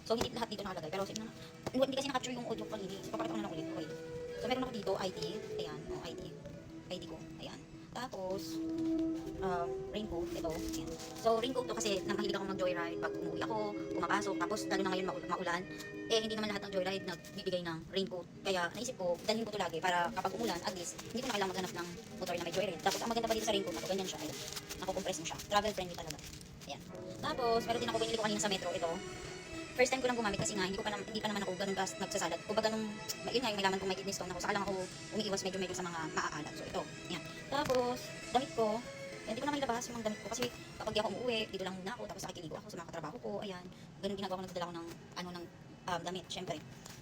So, hindi lahat dito nakalagay. Pero, sige na. Hindi kasi na-capture yung audio kanina. So, papakita ko na lang ulit. Okay. So, meron ako dito, ID. Ayan, ID. ID ko. Ayan. Tapos, raincoat. Ito. Ayan. So, raincoat to kasi nang mahilig akong mag-joyride pag umuwi ako, pumapasok. Tapos, lalo na ngayon maulan. Eh, hindi naman lahat ng joyride nagbibigay ng raincoat. Kaya, naisip ko, dalhin ko to lagi para kapag umulan, at least, hindi ko na kailangan maghanap ng motor na may joyride. Tapos, ang maganda pa dito sa raincoat na to, ganyan siya. Ayan. Nakukompress mo siya. Travel friendly talaga. Ayan. Tapos, meron din ako binili ko kanina sa metro. Ito. First time ko lang gumamit kasi nga hindi pa naman ako ganun nagsasalad. Kumbaga nung yun nga yung may laman kung may kidney stone ako, saka lang ako umiiwas medyo sa mga maaalat. So ito, yan. Tapos damit ko, hindi ko na mailabas yung mga damit ko kasi kapag di ako umuwi, dito lang muna ako tapos nakikiligo ako sa mga katrabaho ko. Ayan. Ganun ginagawa ko, nagdadala ko ng damit, syempre.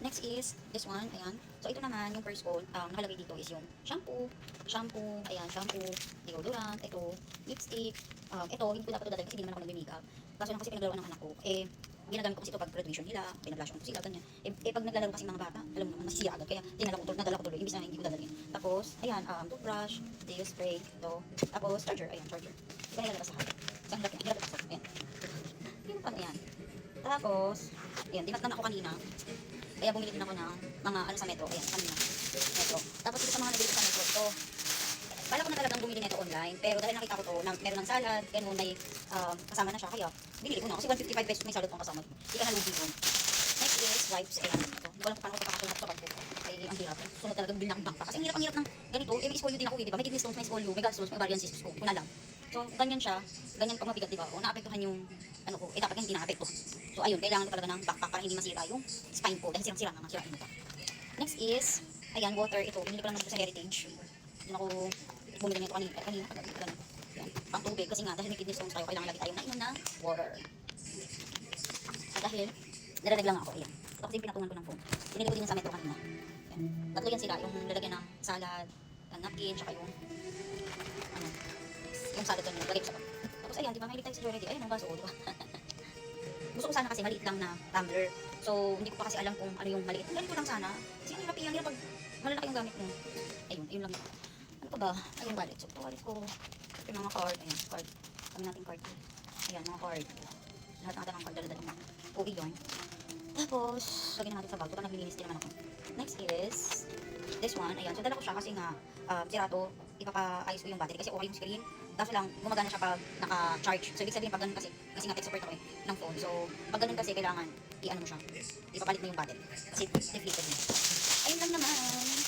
Next is this one, ayan. So ito naman yung purse ko, nakalagay dito is yung shampoo, ayan, shampoo, deodorant, ito, lipstick, ito, hindi ko dapat ito dadalhin kasi hindi naman ako nag-makeup. Kaso lang kasi pinaglaruan ng anak ko, ginagamit ko kasi ito pag graduation nila, pinablasyon ko sila, ganyan. Pag naglalaro kasi mga bata, alam mo naman, masisira agad. Kaya nadala ko tuloy, ibig na hindi ko dadalhin. Tapos, ayan, toothbrush, nail spray, ito. Tapos, charger, ayan, charger. Hindi ko nilalabas sa hali. Isang hirap ipasok, ayan. Yung pang, ayan. Tapos, ayan, dinatnan ako kanina. Kaya bumili din ako ng mga ano sa metro, ayan, kanina. Metro. Tapos, ito sa mga nabili ko sa metro, ito. Bala ko na talagang bumili nito online, pero dahil nakita ko to, na meron ng salad, ganun, may kasama na siya, kaya binili ko na. Kasi 155 pesos may salad kong kasama. Hindi ka nalugi yun. Next is wipes, ayan. Ito. Hindi ko alam kung paano ko pagkakasunod sa bag ko. Ay, ang hirap. Sunod talagang binakbak pa. Kasi ang hirap ng ganito. May skolyo din ako, di ba? May kidney stones, may skolyo, may gallstones, may ovarian cysts ko. Kung alam. So, ganyan siya. Ganyan pag mabigat, di ba? O, naapektuhan yung, ano ko, dapat hindi naapekto. So, ayun, kailangan ko talaga ng backpack para hindi masira yung spine ko. Dahil sirang-sira nga, sirain mo pa. Next is, ayan, water. Ito, binili ko lang dito sa Heritage. Doon ako bumili nito kanina. Yan, pang tubig. Kasi nga, dahil may kidney stones tayo, kailangan lagi tayong nainom ng water. At dahil, nalalag lang ako. Ayan. Tapos yung pinatungan ko ng phone. Binili ko din sa metro kanina. Yan. Tatlo yan sila. Yung lalagyan ng salad, napkin, tsaka yung, ano, yung salad doon, lagay ko sa bag. Tapos ayan, di ba, mahilig tayo sa joyride. Ayan, ang baso, di ba? Gusto ko sana kasi maliit lang na tumbler. So, hindi ko pa kasi alam kung ano yung maliit. Ganito lang sana. Kasi ang hirap iyan pag malalaki yung gamit mo. Ayun, ayun lang. Ano pa ba? Ayun, wallet. So, ito wallet ko. Ito yung mga card. Ayan, card. Kami natin card. Ayan, mga card. Lahat natin ang card. Dala-dala mo. OE yun. Tapos, lagyan na natin sa bag. Ito pa naglilinis din naman ako. Next is this one. Ayan. So, dala ko siya kasi nga sirato. Ipapa-ayos ko yung battery kasi okay yung screen. Tapos lang, gumagana siya pag naka-charge. So, ibig sabihin pag ganun kasi nga tech support ako ng phone. So, pag ganun kasi kailangan i-ano mo siya. Ipapalit mo yung battery. Kasi deflated mo. Ayun lang naman.